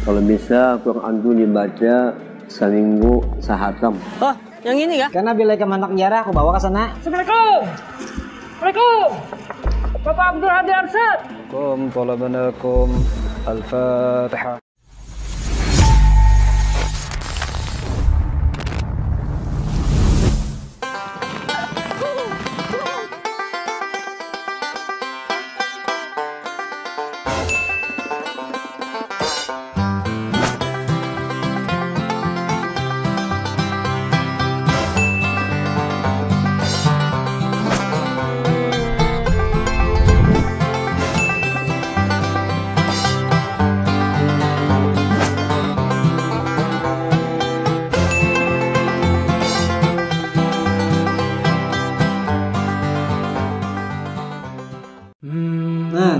Kalau bisa Quran itu dibaca seminggu sehatam. Oh, yang ini kah? Karena bila ke Mandak Jara aku bawa ke sana. Assalamualaikum. Waalaikumsalam. Bapak Abdul Hadi Arsyad. Kum talabanakum al-Fatihah. Nah,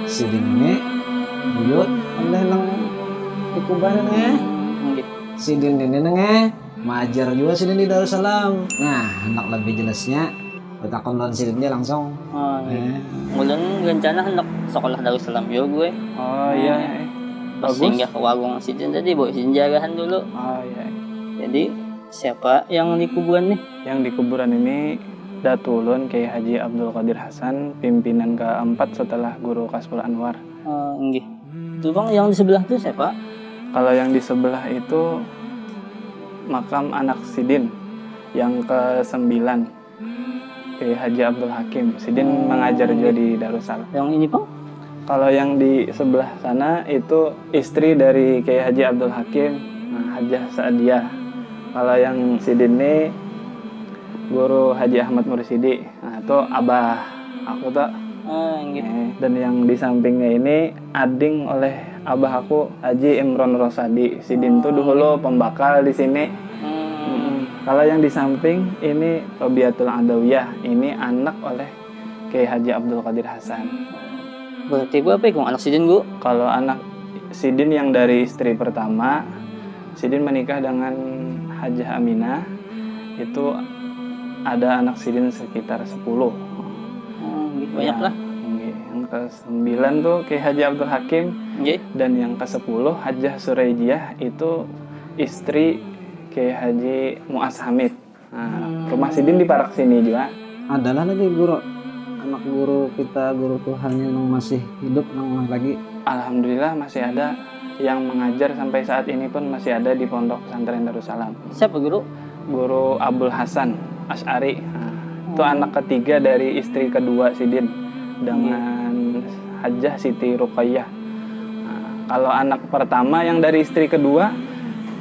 sidin ini buyut oleh nang ikubahan sidin ini nang majar juga sidin di Darussalam. Nah, hendak lebih jelasnya kita konten sidinnya langsung. Oh, Mulan rencana hendak sekolah Darussalam yo gue. Oh iya. Pas singgah ke warung sidin tadi bawa sidin jagahan dulu. Oh iya. Jadi siapa yang di kuburan nih? Yang di kuburan ini Datulun Kiai Haji Abdul Qadir Hasan, pimpinan keempat setelah Guru Kasful Anwar. Nggih. Itu Bang yang di sebelah tuh siapa? Kalau yang di sebelah itu makam anak Sidin yang ke-9, Kiai Haji Abdul Hakim. Sidin mengajar juga di Darussalam. Yang ini Bang? Kalau yang di sebelah sana itu istri dari Kiai Haji Abdul Hakim, Hajah Sa'diyah. Kalau yang Sidin ini Guru Haji Ahmad Mursidi. Nah, itu abah aku tuh. Dan yang di sampingnya ini ading oleh abah aku Haji Imron Rosadi. Sidin tuh dulu pembakal di sini. Kalau yang di samping ini Robiatul Adawiyah. Ini anak oleh Kiai Haji Abdul Qadir Hasan. Berarti apa ya anak Sidin Bu? Kalau anak Sidin yang dari istri pertama, Sidin menikah dengan Hajah Aminah. Itu ada anak Sidin sekitar 10. Banyak lah. Yang ke-9 tuh Kiai Haji Abdul Hakim. Dan yang ke-10 Hajah Suraijiyah itu istri Kiai Haji Mu'az Hamid. Nah, rumah Sidin di Parak sini juga. Adalah lagi guru anak guru kita, guru Tuhan yang masih hidup nang lagi. Alhamdulillah masih ada yang mengajar sampai saat ini pun masih ada di Pondok Pesantren Darussalam. Siapa guru? Guru Abdul Hasan Asy'ari. Itu anak ketiga dari istri kedua Sidin dengan Hajah Siti Ruqayyah. Kalau anak pertama yang dari istri kedua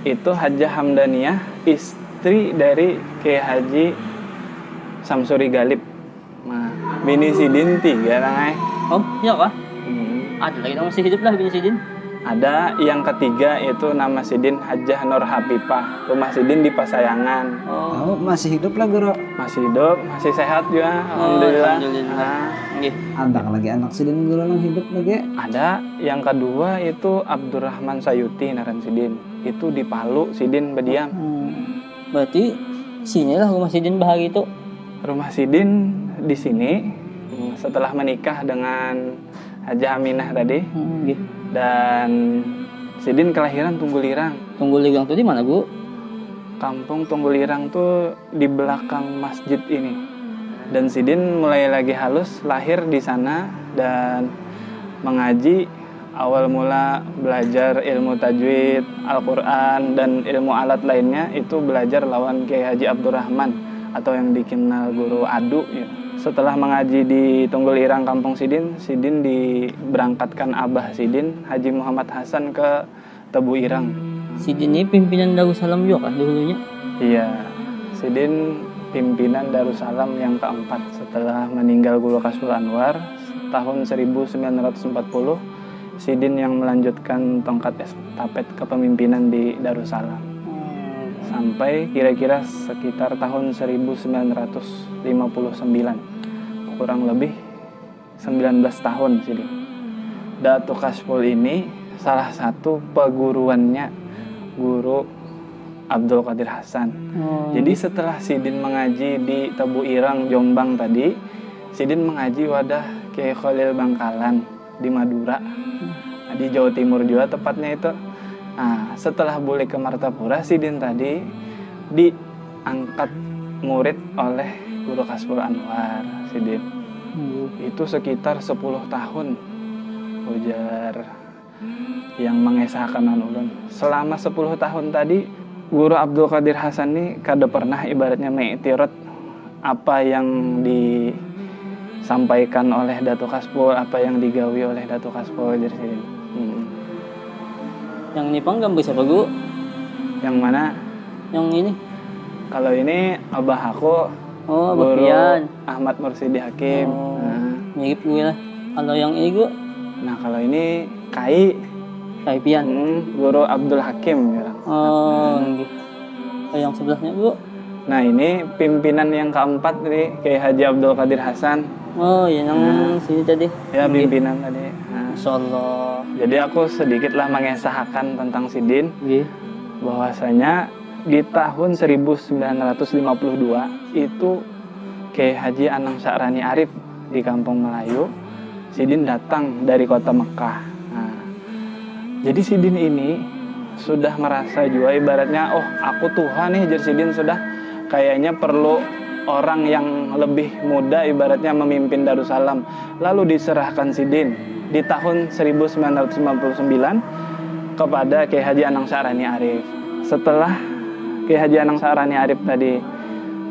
itu Hajah Hamdaniyah, istri dari Kiai Haji Samsuri Galib. Bini Sidin 3 orang. Oh, iya kah? Ada lagi yang masih hidup lah bini Sidin. Ada yang ketiga itu nama Sidin Hajah Nur Habibah. Rumah Sidin di Pasayangan. Oh, masih hidup lah guru. Masih hidup, masih sehat juga. Alhamdulillah. Ada lagi anak Sidin guru yang hidup lagi. Ada yang kedua itu Abdurrahman Sayuti Naran Sidin. Itu di Palu Sidin berdiam. Berarti sinilah rumah Sidin bahari itu. Rumah Sidin di sini setelah menikah dengan Hajah Aminah tadi. Dan Sidin kelahiran Tunggulirang. Tunggulirang tuh di mana, Bu? Kampung Tunggulirang tuh di belakang masjid ini. Dan Sidin mulai lagi halus lahir di sana dan mengaji. Awal mula belajar ilmu tajwid, Al-Quran, dan ilmu alat lainnya itu belajar lawan Kiai Haji Abdurrahman atau yang dikenal Guru Adu ya. Setelah mengaji di Tunggulirang Kampung Sidin, Sidin diberangkatkan Abah Sidin, Haji Muhammad Hasan ke Tebu Irang. Sidin ini pimpinan Darussalam juga kan dulunya? Iya, Sidin pimpinan Darussalam yang keempat setelah meninggal Guru Kasful Anwar tahun 1940. Sidin yang melanjutkan tongkat estafet kepemimpinan di Darussalam. Sampai kira-kira sekitar tahun 1959. Kurang lebih 19 tahun Sidin. Datu Kasful ini salah satu peguruannya Guru Abdul Qadir Hasan. Jadi setelah Sidin mengaji di Tebu Irang, Jombang tadi, Sidin mengaji wadah Kiai Khalil Bangkalan di Madura. Nah, di Jawa Timur juga tepatnya itu. Nah, setelah balik ke Martapura, Sidin tadi diangkat murid oleh Guru Kasbul Anwar, Sidin. Itu sekitar 10 tahun ujar yang mengesahkan ulun. Selama 10 tahun tadi Guru Abdul Qadir Hasan ini kada pernah ibaratnya mengiktirot apa yang disampaikan oleh Datuk Kasbul, apa yang digawi oleh Datuk Kasbul, jadi Sidin. Yang ini pang gambar siapa Guru? Yang mana? Yang ini? Kalau ini abah aku, Oh, Guru Bapian. Ahmad Mursidi Hakim. Oh, Nah, mirip gue lah. Kalau yang ini Guru? nah kalau ini Kai, Kaipian. Guru Abdul Hakim bilang. Oh, gitu. Kalau yang sebelahnya Guru? Nah ini pimpinan yang keempat nih, Kiai Haji Abdul Qadir Hasan. Oh, yang sini tadi. Ya pimpinan tadi. Nah, Insyaallah. jadi aku sedikitlah mengesahkan tentang Sidin, Nggih. bahwasanya di tahun 1952 itu Kiai Haji Anang Sya'rani Arif di Kampung Melayu, Sidin datang dari kota Mekah. Nah, jadi Sidin ini sudah merasa juga ibaratnya, oh aku Tuhan nih, jadi Sidin sudah kayaknya perlu orang yang lebih muda ibaratnya memimpin Darussalam. Lalu diserahkan Sidin di tahun 1959 kepada Kiai Haji Anang Sya'rani Arif. Setelah Kiai Haji Anang Sya'rani Arif tadi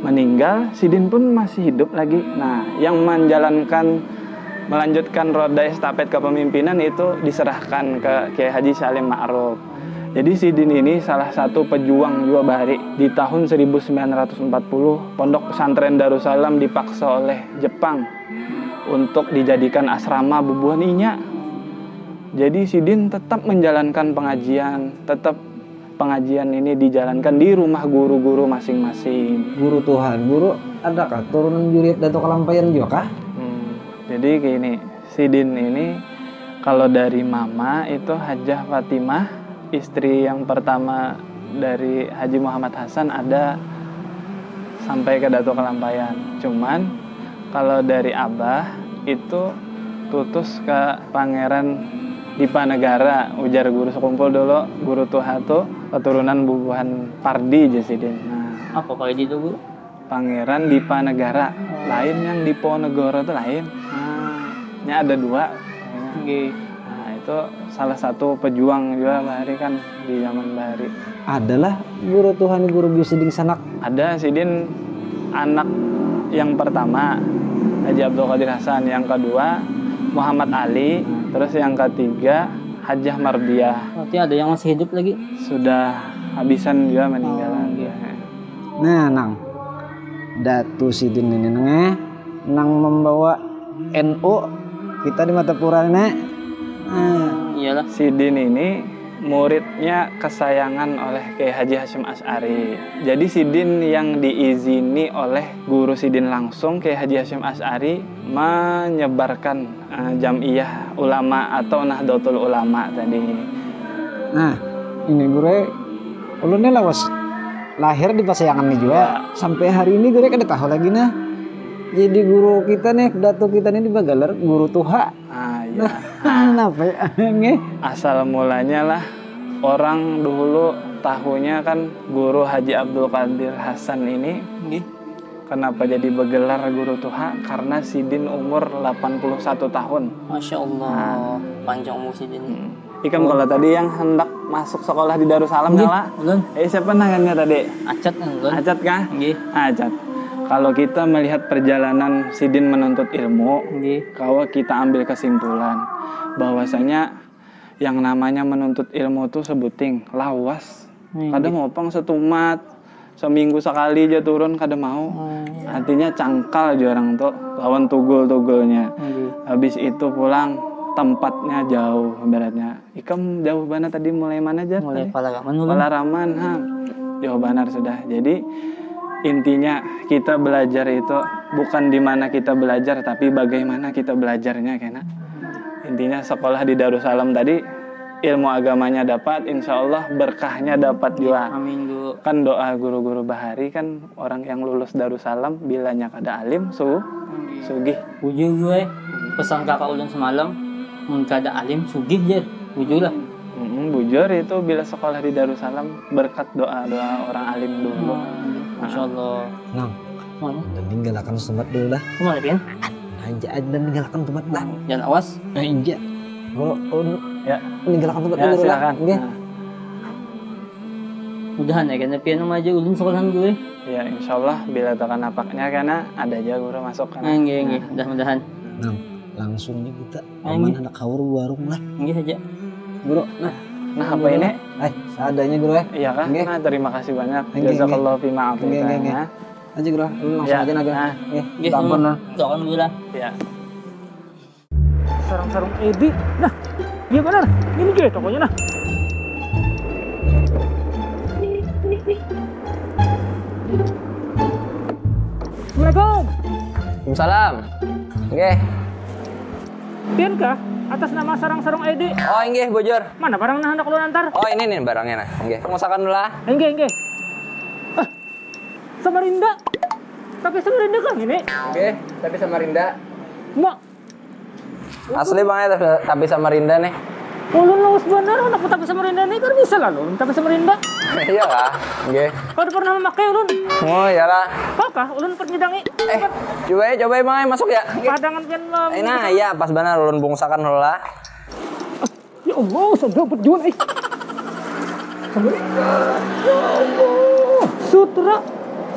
meninggal, Sidin pun masih hidup lagi. Nah, yang melanjutkan roda estafet kepemimpinan itu diserahkan ke Kiai Haji Salim Ma'ruf. Jadi Sidin ini salah satu pejuang juga Bahari. Di tahun 1940, Pondok Pesantren Darussalam dipaksa oleh Jepang untuk dijadikan asrama bubuhan inya. Jadi Sidin tetap menjalankan pengajian, tetap pengajian ini dijalankan di rumah guru-guru masing-masing. Guru Tuhan, guru adakah turunan Juriat Datuk Kalampayan juga kah? Jadi gini, Sidin ini kalau dari mama itu Hajah Fatimah, istri yang pertama dari Haji Muhammad Hasan, ada sampai ke Datuk Kalampayan. Cuman kalau dari abah itu tutus ke Pangeran Dipanegara, ujar guru sekumpul dulu, guru Tuha tuh keturunan bubuhan Pardi Jasidin. Nah, Apa Pak itu Guru? Pangeran Dipanegara, lain yang Diponegoro itu lain. Ini ada dua. Nggih. Nah, itu salah satu pejuang juga Bahari kan di zaman Bahari. Adalah guru Tuhan guru Biusiding Sanak. Ada Sidin anak yang pertama Haji Abdul Qadir Hasan, yang kedua Muhammad Ali, terus yang ketiga Hajah Mardiah. Berarti ada yang masih hidup lagi? Sudah habisan juga meninggal. Nah, Nang. Datu Sidin ini nang membawa NU kita di Martapura nek. Iyalah. Sidin ini muridnya kesayangan oleh Kiai Haji Hasyim Asy'ari. Jadi Sidin yang diizini oleh guru Sidin langsung, Kiai Haji Hasyim Asy'ari, menyebarkan Jam'iyah Ulama atau Nahdlatul Ulama tadi. Nah, ini guru ulunnya lawas lahir di Pasayangan nih juga. Sampai hari ini guru kada tahu lagi nah. Jadi guru kita nih, datu kita nih dibagalar guru Tuha. Ya. Kenapa ya? Asal mulanya lah orang dulu tahunya kan guru Haji Abdul Qadir Hasan ini. Kenapa jadi bergelar guru Tuha? Karena Sidin umur 81 tahun. Masya Allah. Panjang umur Sidin. Ikam kalau tadi yang hendak masuk sekolah di Darussalam nyala. Ulun. Siapa nangannya tadi? Acat kan ulun. Acat kah? Nggih. Acat. Kalau kita melihat perjalanan Sidin menuntut ilmu, kalau kita ambil kesimpulan bahwasanya yang namanya menuntut ilmu itu sebuting lawas. Kadang ngopong setumat, seminggu sekali aja turun kadang mau. Artinya cangkal aja orang tuh lawan tugul-tugulnya. Habis itu pulang tempatnya jauh ibaratnya. Ikam jauh banget tadi, mulai mana aja? Mulai Palaraman. Palaraman, jauh benar sudah. Jadi intinya kita belajar itu bukan di mana kita belajar, tapi bagaimana kita belajarnya kena. Intinya sekolah di Darussalam tadi ilmu agamanya dapat, insya Allah berkahnya dapat juga. Amin Guru. Kan doa guru-guru Bahari kan orang yang lulus Darussalam bilanya kada alim sugih. Ujung gue pesan kakak ulun semalam, mun kada alim sugih jer. Bujur lah. Bujur itu bila sekolah di Darussalam berkat doa-doa orang alim dulu. Masya Allah. Nang, Mana? dan tinggalkan tempat dulu lah. Kemana Pian? Aja dan tinggalkan tempat lah. Jangan awas. Iya. Kalau Ya, tinggalkan tempat ya dulu lah. silakan. Nggih. Nah, Mudahan ya karena Pian sama aja ulun sekolahan gue. ya insya Allah bila tekan napaknya karena ada aja guru masuk kan. Nggih. Mudah-mudahan. Nang, langsung nih kita aman anak kawur warung lah. Nggih aja. Bro, Nah apa ini? seadanya bro ya. Iya kan? Nggih. Nah terima kasih banyak. Nggih, Jazakallahu fi Nggih, ma'atitanya. Aja bro, lu langsung Ya. aja naga. Nah. Nggih, tampon lah. Doakan gue lah. Ya. Sarang-sarang Edi. Nah, iya benar. Ini dia tokonya nah. Assalamualaikum. Waalaikumsalam. Nggih. Pian kah? Atas nama sarang-sarang Edi. Oh, nggih, Bojor. Mana barang nah hendak ulun antar? Oh, ini nih barangnya nah. Nggih. Pengusahakan dulu lah. Enggak. Ah, Samarinda. Tapi Samarinda kan ini. Nggih, tapi Samarinda. Mak, Asli Bang ya, tapi Samarinda nih. ulun lawas benar anak tapi Samarinda ini kan bisa lah ulun tapi Samarinda. Iya lah. Nggih. Kau pernah memakai ulun? Oh, iyalah. Kakak, ulun pernyidangi. Coba Bang ya masuk ya. Nggih. Padangan pian lah. Nah, iya pas benar ulun bungsakan dulu lah. Ya Allah, sudah berjuang Samarinda. Ya Allah. Sutra.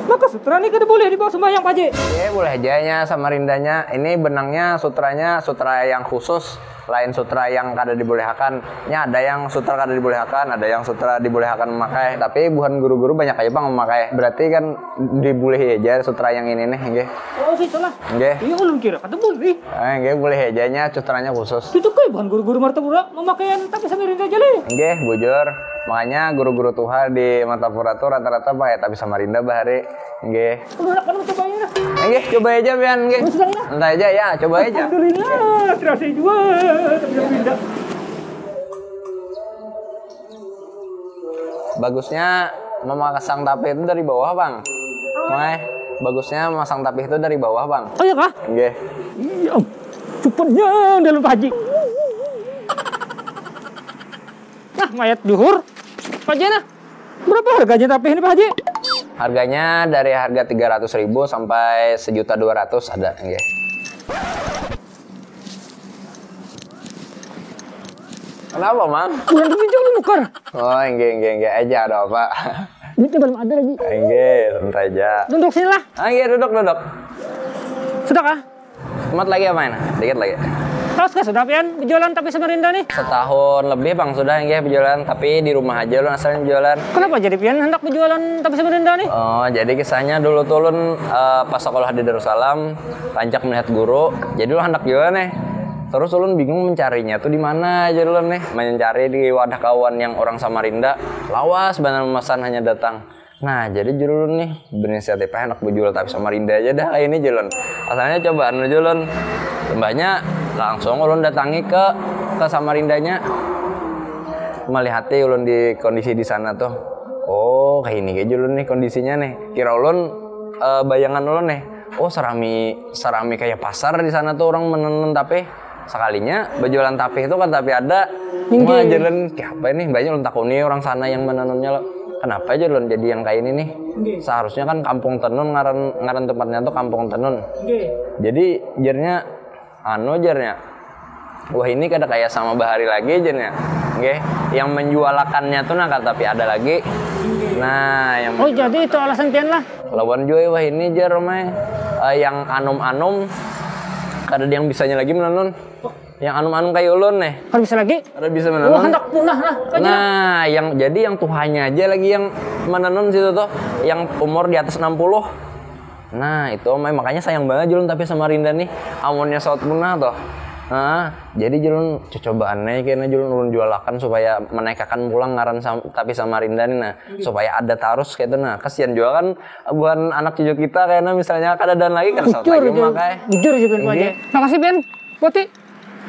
Maka sutra ini kada boleh dibawa sembahyang Pak Haji. Iya, boleh ajanya Samarindanya. Ini benangnya sutranya sutra yang khusus. Lain sutra yang kada dibolehkan. Nya ada yang sutra kada dibolehkan, ada yang sutra dibolehkan memakai. Tapi bukan guru-guru banyak aja Bang memakai. Berarti kan diboleh aja sutra yang ini nih, nggih. Oh, gitu lah. Nggih. Iya ulun kira kata boleh. Nggih, boleh ajanya sutranya khusus. Itu kan bukan guru-guru martapura memakai tapi Samarinda aja leh. Nggih, bujur. Makanya guru-guru Tuhan di Martapura tuh rata-rata pakai tapi Samarinda bahari. Nggih. Ulun akan mencobain lah. Nggih, coba aja pian nggih. Oh, sudah, ya? Entar aja ya, coba aja. Alhamdulillah, terasa juga tapi Samarinda. Bagusnya memasang tapih itu dari bawah, Bang. Bagusnya memasang tapih itu dari bawah, Bang. Oh iya kah? Nggih. Iya. Cepatnya dalam Pak Haji. Nah, mayat duhur. Pak Haji nah. Berapa harganya tapih ini Pak Haji? Harganya dari harga 300.000 sampai 1.200.000 ada, nggih. Kenapa, Mang? Bulan pinjam lu nukar. Oh, nggih aja ada apa? Duitnya belum ada lagi. Nggih, santai aja. Duduk sini lah. Nggih, duduk. Sudah kah? Semat lagi apa ini? Dikit lagi. Terus kah sudah pian berjualan tapi Samarinda nih? Setahun lebih Bang sudah nggih berjualan, tapi di rumah aja lu asalnya berjualan. Kenapa jadi pian hendak berjualan tapi Samarinda nih? Oh, jadi kisahnya dulu tuh Lun pas sekolah di Darussalam, rancak melihat guru, jadi lu hendak jualan nih. Terus ulun bingung mencarinya tuh di mana aja ulun nih, mencari di wadah kawan yang orang Samarinda, lawas benar memesan hanya datang. Nah, jadi Julun nih berinisiatif enak berjual tapi Samarinda aja dah ini Julun. Asalnya cobaan Julun. Mbaknya langsung ulun datangi ke Samarindanya. Melihati ulun di kondisi di sana tuh. Oh, kayak ini kayak Julun nih kondisinya nih. Kira ulun bayangan ulun nih. Oh, sarami kayak pasar di sana tuh orang menenun tapi sekalinya berjualan tapih itu kan tapi ada. Wah, Julun kayak apa ini? Mbaknya ulun takuni orang sana yang menenunnya loh. Kenapa aja Lun jadi yang kayak ini nih? Seharusnya kan Kampung Tenun ngaran tempatnya tuh Kampung Tenun. Jadi jarnya wah ini kada kayak sama Bahari lagi jarnya. Nggih, yang menjualakannya tuh nah tapi ada lagi. Nah, yang Oh, jadi itu alasan pian lah. lawan jual wah ini jar mah yang anum-anum kada ada yang bisanya lagi menenun. Yang anum-anum kayak ulun nih. Kan bisa lagi? Ada bisa menenun. Oh, hendak punah lah. Nah, jadi yang Tuhannya aja lagi yang menenun situ tuh, yang umur di atas 60. Nah, itu makanya sayang banget Julun tapi Samarinda nih, amunnya saut punah tuh. Nah, jadi Julun cobaannya kayaknya Julun ulun jualakan supaya menaikkan pulang ngaran tapi Samarinda nih nah, supaya ada tarus kayak itu nah. Kasihan juga kan buat anak cucu kita kayaknya misalnya kada dan lagi kan saut lagi makanya. Jujur juga Pak Haji. Makasih pian. Poti.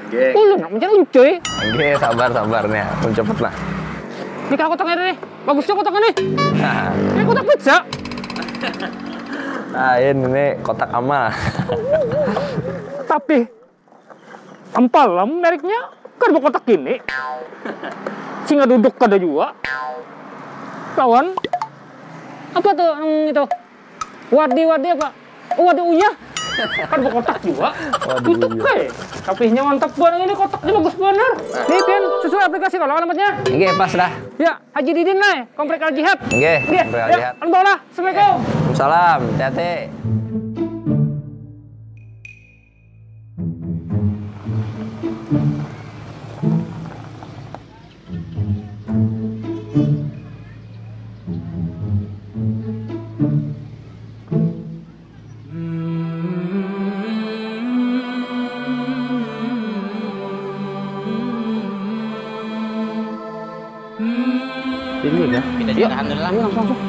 Ulun nak mencari uncuy. Oke, sabar nih, ulun cepet lah. Ini kah kotaknya nih. Bagusnya kotaknya nih. Nah, Ini kotak pizza. ini kotak amal. Tapi ampalam mereknya Kan mau kotak gini. Singa duduk kada juga. Kawan. Apa tuh itu? Wadi apa? Oh, wadi uyah. Kan mau kotak juga. Tutup kayak. Kapihnya mantap banget ini, kotaknya bagus bener. Nih Pian, sesuai aplikasi kalau alamatnya. Nggih, pas dah. Ya, Haji Didin nih, Komplek Al Jihad. Nggih, Komplek Al Jihad. Alhamdulillah. Assalamualaikum. Waalaikumsalam. Hati-hati. Ini ya. Kita juga alhamdulillah. Langsung.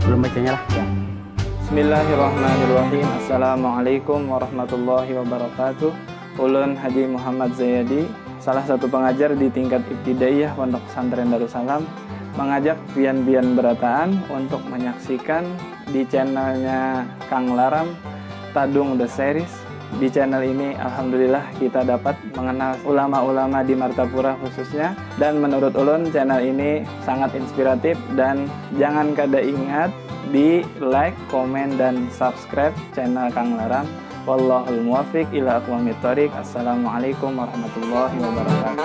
Belum bacanya lah. Ya. Bismillahirrahmanirrahim. Assalamualaikum warahmatullahi wabarakatuh. Ulun Haji Muhammad Zayadi, salah satu pengajar di tingkat Ibtidaiyah Pondok Pesantren Darussalam, mengajak pian-pian berataan untuk menyaksikan di channelnya Kang Laram, Tadung The Series. Di channel ini alhamdulillah kita dapat mengenal ulama-ulama di Martapura khususnya, dan menurut ulun channel ini sangat inspiratif, dan jangan kada ingat di like, komen, dan subscribe channel Kang Laram. Wallahul muwaffiq ila aqwamit thoriq. Assalamualaikum warahmatullahi wabarakatuh.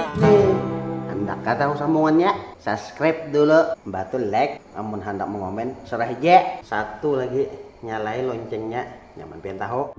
Hendak kata sambungannya, subscribe dulu, bantu like, amun hendak mengomen serah je. Satu lagi nyalain loncengnya, nyaman pengen tahu.